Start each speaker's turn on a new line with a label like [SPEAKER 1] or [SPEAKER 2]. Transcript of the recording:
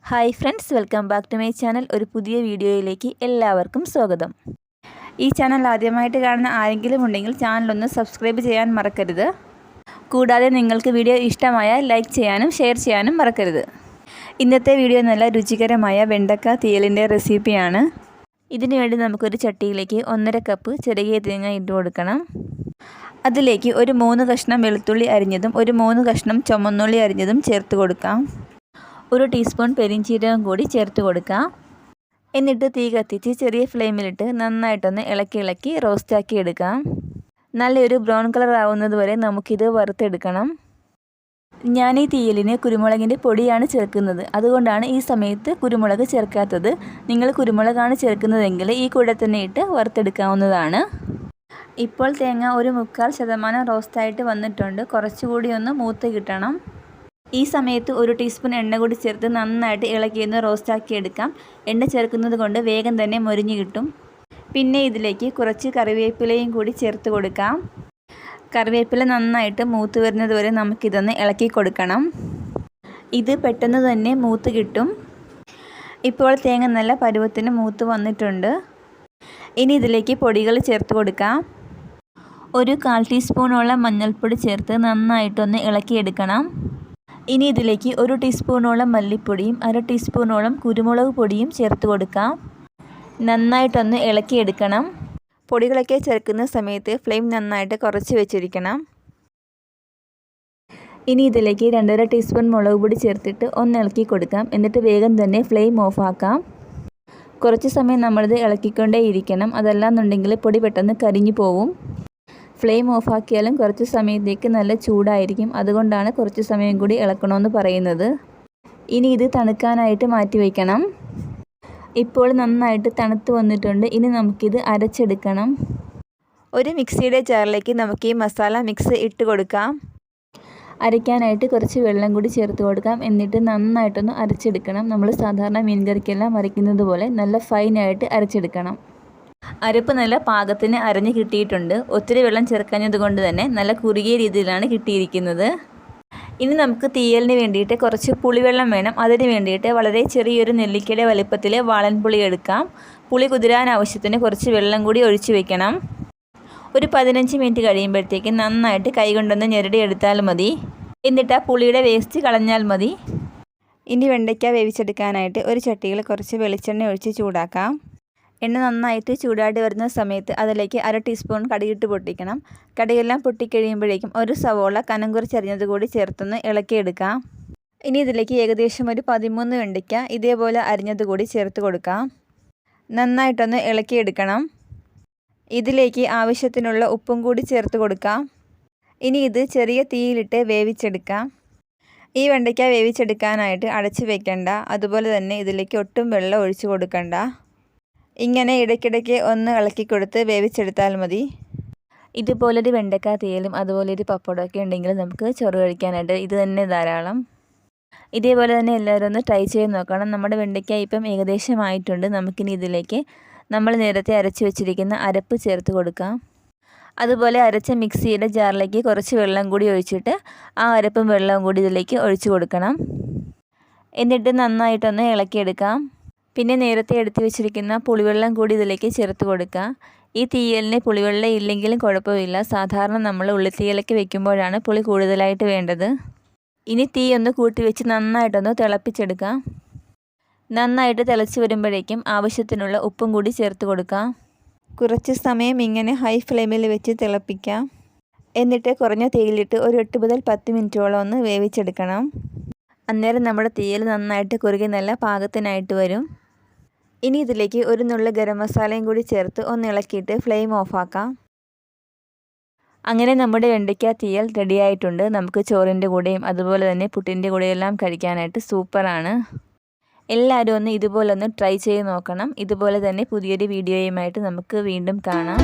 [SPEAKER 1] Hi friends, welcome back to my channel. ഒരു പുതിയ വീഡിയോയിലേക്ക് എല്ലാവർക്കും സ്വാഗതം. ഈ ചാനൽ ആദ്യമായിട്ട് കാണുന്ന ആരെങ്കിലും ഉണ്ടെങ്കിൽ ചാനലൊന്ന് സബ്സ്ക്രൈബ് ചെയ്യാൻ മറക്കരുത്. കൂടാതെ നിങ്ങൾക്ക് വീഡിയോ ഇഷ്ടമായാൽ ലൈക്ക് ചെയ്യാനും ഷെയർ ചെയ്യാനും മറക്കരുത്. ഇന്നത്തെ വീഡിയോ നല്ല രുചികരമായ വെണ്ടക്ക തീയലിൻ്റെ റെസിപ്പിയാണ്. ഇതിനുവേണ്ടി നമുക്കൊരു ചട്ടിയിലേക്ക് 1.5 കപ്പ് ചെറിയ തേങ്ങ ഇട്ട് കൊടുക്കണം. അതിലേക്ക് ഒരു 3 കഷ്ണം വെളുത്തുള്ളി അരിഞ്ഞതും ഒരു 3 കഷ്ണം ചുമന്നുള്ളി അരിഞ്ഞതും ചേർത്ത് കൊടുക്കാം. 1 ടീസ്പൂൺ പെരിഞ്ചീരകം കൂടി ചേർത്ത് കൊടുക്കാം. എന്നിട്ട് തീ കത്തിച്ച് ചെറിയ ഫ്ലെയിമിലിട്ട് നന്നായിട്ടൊന്ന് ഇളക്കി റോസ്റ്റാക്കി എടുക്കാം. നല്ലൊരു ബ്രൗൺ കളർ ആവുന്നത് വരെ നമുക്കിത് വറുത്തെടുക്കണം. ഞാൻ ഈ തീയലിന് കുരുമുളകിൻ്റെ പൊടിയാണ് ചേർക്കുന്നത്. അതുകൊണ്ടാണ് ഈ സമയത്ത് കുരുമുളക് ചേർക്കാത്തത്. നിങ്ങൾ കുരുമുളകാണ് ചേർക്കുന്നതെങ്കിൽ ഈ കൂടെ തന്നെ ഇട്ട് വറുത്തെടുക്കാവുന്നതാണ്. ഇപ്പോൾ തേങ്ങ ഒരു 3/4% റോസ്റ്റായിട്ട് വന്നിട്ടുണ്ട്. കുറച്ചുകൂടി ഒന്ന് മൂത്ത് കിട്ടണം. ഈ സമയത്ത് 1 ടീസ്പൂൺ എണ്ണ കൂടി ചേർത്ത് നന്നായിട്ട് ഇളക്കിയൊന്ന് റോസ്റ്റാക്കി എടുക്കാം. എണ്ണ ചേർക്കുന്നത് കൊണ്ട് വേഗം തന്നെ മൊരിഞ്ഞ് കിട്ടും. പിന്നെ ഇതിലേക്ക് കുറച്ച് കറിവേപ്പിലയും കൂടി ചേർത്ത് കൊടുക്കാം. കറിവേപ്പില നന്നായിട്ട് മൂത്ത് വരുന്നത് വരെ നമുക്കിതൊന്ന് ഇളക്കി കൊടുക്കണം. ഇത് പെട്ടെന്ന് തന്നെ മൂത്ത് കിട്ടും. ഇപ്പോൾ തേങ്ങ നല്ല പരുവത്തിന് മൂത്ത് വന്നിട്ടുണ്ട്. ഇനി ഇതിലേക്ക് പൊടികൾ ചേർത്ത് കൊടുക്കാം. ഒരു 1/4 ടീസ്പൂണോളം മഞ്ഞൾപ്പൊടി ചേർത്ത് നന്നായിട്ടൊന്ന് ഇളക്കിയെടുക്കണം. ഇനി ഇതിലേക്ക് 1 ടീസ്പൂണോളം മല്ലിപ്പൊടിയും 1/2 ടീസ്പൂണോളം കുരുമുളക് പൊടിയും ചേർത്ത് കൊടുക്കാം. നന്നായിട്ടൊന്ന് ഇളക്കിയെടുക്കണം. പൊടികളൊക്കെ ചേർക്കുന്ന സമയത്ത് ഫ്ലെയിം നന്നായിട്ട് കുറച്ച് വെച്ചിരിക്കണം. ഇനി ഇതിലേക്ക് 2.5 ടീസ്പൂൺ മുളക് പൊടി ചേർത്തിട്ട് ഒന്ന് ഇളക്കി കൊടുക്കാം. എന്നിട്ട് വേഗം തന്നെ ഫ്ലെയിം ഓഫാക്കാം. കുറച്ച് സമയം നമ്മളിത് ഇളക്കിക്കൊണ്ടേയിരിക്കണം. അതല്ലാന്നുണ്ടെങ്കിൽ പൊടി പെട്ടെന്ന് കരിഞ്ഞു പോവും. ഫ്ലെയിം ഓഫാക്കിയാലും കുറച്ച് സമയത്തേക്ക് നല്ല ചൂടായിരിക്കും. അതുകൊണ്ടാണ് കുറച്ച് സമയം കൂടി ഇളക്കണമെന്ന് പറയുന്നത്. ഇനി ഇത് തണുക്കാനായിട്ട് മാറ്റി വയ്ക്കണം. ഇപ്പോൾ നന്നായിട്ട് തണുത്ത് വന്നിട്ടുണ്ട്. ഇനി നമുക്കിത് അരച്ചെടുക്കണം. ഒരു മിക്സിയുടെ ജാറിലേക്ക് നമുക്ക് ഈ മസാല മിക്സ് ഇട്ട് കൊടുക്കാം. അരയ്ക്കാനായിട്ട് കുറച്ച് വെള്ളം കൂടി ചേർത്ത് കൊടുക്കാം. എന്നിട്ട് നന്നായിട്ടൊന്ന് അരച്ചെടുക്കണം. നമ്മൾ സാധാരണ മീൻകറിക്കെല്ലാം അരയ്ക്കുന്നത് പോലെ നല്ല ഫൈനായിട്ട് അരച്ചെടുക്കണം. അരപ്പ് നല്ല പാകത്തിന് അരഞ്ഞ് കിട്ടിയിട്ടുണ്ട്. ഒത്തിരി വെള്ളം ചേർക്കാഞ്ഞത് കൊണ്ട് തന്നെ നല്ല കുറുകിയ രീതിയിലാണ് കിട്ടിയിരിക്കുന്നത്. ഇനി നമുക്ക് തീയലിന് വേണ്ടിയിട്ട് കുറച്ച് പുളിവെള്ളം വേണം. അതിന് വേണ്ടിയിട്ട് വളരെ ചെറിയൊരു നെല്ലിക്കയുടെ വലിപ്പത്തിൽ വാളൻപുളി എടുക്കാം. പുളി കുതിരാൻ ആവശ്യത്തിന് കുറച്ച് വെള്ളം കൂടി ഒഴിച്ച് വെക്കണം. ഒരു 15 മിനിറ്റ് കഴിയുമ്പോഴത്തേക്ക് നന്നായിട്ട് കൈകൊണ്ടൊന്ന് ഞെരടിയെടുത്താൽ മതി. എന്നിട്ട് ആ പുളിയുടെ വേസ്റ്റ് കളഞ്ഞാൽ മതി. ഇനി വെണ്ടയ്ക്ക വേവിച്ചെടുക്കാനായിട്ട് ഒരു ചട്ടിയിൽ കുറച്ച് വെളിച്ചെണ്ണ ഒഴിച്ച് ചൂടാക്കാം. എണ്ണ നന്നായിട്ട് ചൂടാടി വരുന്ന സമയത്ത് അതിലേക്ക് 1/2 ടീസ്പൂൺ കടുകിട്ട് പൊട്ടിക്കണം. കടുകെല്ലാം പൊട്ടിക്കഴിയുമ്പോഴേക്കും ഒരു സവോള കനം കുറച്ചരിഞ്ഞത് കൂടി ചേർത്തൊന്ന് ഇളക്കിയെടുക്കാം. ഇനി ഇതിലേക്ക് ഏകദേശം ഒരു 13 വെണ്ടയ്ക്ക ഇതേപോലെ അരിഞ്ഞത് കൂടി ചേർത്ത് കൊടുക്കാം. നന്നായിട്ടൊന്ന് ഇളക്കിയെടുക്കണം. ഇതിലേക്ക് ആവശ്യത്തിനുള്ള ഉപ്പും കൂടി ചേർത്ത് കൊടുക്കാം. ഇനി ഇത് ചെറിയ തീയിലിട്ട് വേവിച്ചെടുക്കാം. ഈ വെണ്ടയ്ക്ക വേവിച്ചെടുക്കാനായിട്ട് അടച്ച് വെക്കണ്ട. അതുപോലെ തന്നെ ഇതിലേക്ക് ഒട്ടും വെള്ളം ഒഴിച്ചു കൊടുക്കണ്ട. ഇങ്ങനെ ഇടയ്ക്കിടയ്ക്ക് ഒന്ന് ഇളക്കി കൊടുത്ത് വേവിച്ചെടുത്താൽ മതി. ഇതുപോലൊരു വെണ്ടക്ക തീയലും അതുപോലൊരു പപ്പടമൊക്കെ ഉണ്ടെങ്കിൽ നമുക്ക് ചോറ് കഴിക്കാനായിട്ട് ഇത് തന്നെ ധാരാളം. ഇതേപോലെ തന്നെ എല്ലാവരും ഒന്ന് ട്രൈ ചെയ്ത് നോക്കണം. നമ്മുടെ വെണ്ടയ്ക്ക ഇപ്പം ഏകദേശമായിട്ടുണ്ട്. നമുക്കിനി ഇതിലേക്ക് നമ്മൾ നേരത്തെ അരച്ച് വെച്ചിരിക്കുന്ന അരപ്പ് ചേർത്ത് കൊടുക്കാം. അതുപോലെ അരച്ച മിക്സിയുടെ ജാറിലേക്ക് കുറച്ച് വെള്ളം കൂടി ഒഴിച്ചിട്ട് ആ അരപ്പും വെള്ളവും കൂടി ഇതിലേക്ക് ഒഴിച്ചു കൊടുക്കണം. എന്നിട്ട് നന്നായിട്ടൊന്ന് ഇളക്കിയെടുക്കാം. പിന്നെ നേരത്തെ എടുത്തു വെച്ചിരിക്കുന്ന പുളിവെള്ളം കൂടി ഇതിലേക്ക് ചേർത്ത് കൊടുക്കുക. ഈ തീയലിന് പുളിവെള്ളം ഇല്ലെങ്കിലും കുഴപ്പമില്ല. സാധാരണ നമ്മൾ ഉള്ളിത്തീയലൊക്കെ വെക്കുമ്പോഴാണ് പുളി കൂടുതലായിട്ട് വേണ്ടത്. ഇനി തീ ഒന്ന് കൂട്ടി വെച്ച് നന്നായിട്ടൊന്ന് തിളപ്പിച്ചെടുക്കാം. നന്നായിട്ട് തിളച്ച് വരുമ്പോഴേക്കും ആവശ്യത്തിനുള്ള ഉപ്പും കൂടി ചേർത്ത് കൊടുക്കാം. കുറച്ച് സമയം ഇങ്ങനെ ഹൈ ഫ്ലെയിമിൽ വെച്ച് തിളപ്പിക്കാം. എന്നിട്ട് കുറഞ്ഞ തീയിലിട്ട് ഒരു 8 മുതൽ 10 മിനിറ്റോളം ഒന്ന് വേവിച്ചെടുക്കണം. അന്നേരം നമ്മുടെ തീയൽ നന്നായിട്ട് കുറുകി നല്ല പാകത്തിനായിട്ട് വരും. ഇനി ഇതിലേക്ക് ഒരു നുള്ള് ഗരം മസാലയും കൂടി ചേർത്ത് ഒന്ന് ഇളക്കിയിട്ട് ഫ്ലെയിം ഓഫാക്കാം. അങ്ങനെ നമ്മുടെ വെണ്ടയ്ക്ക തീയൽ റെഡിയായിട്ടുണ്ട്. നമുക്ക് ചോറിൻ്റെ കൂടെയും അതുപോലെ തന്നെ പുട്ടിൻ്റെ കൂടെയെല്ലാം കഴിക്കാനായിട്ട് സൂപ്പറാണ്. എല്ലാവരും ഒന്ന് ഇതുപോലെ ഒന്ന് ട്രൈ ചെയ്ത് നോക്കണം. ഇതുപോലെ തന്നെ പുതിയൊരു വീഡിയോയുമായിട്ട് നമുക്ക് വീണ്ടും കാണാം.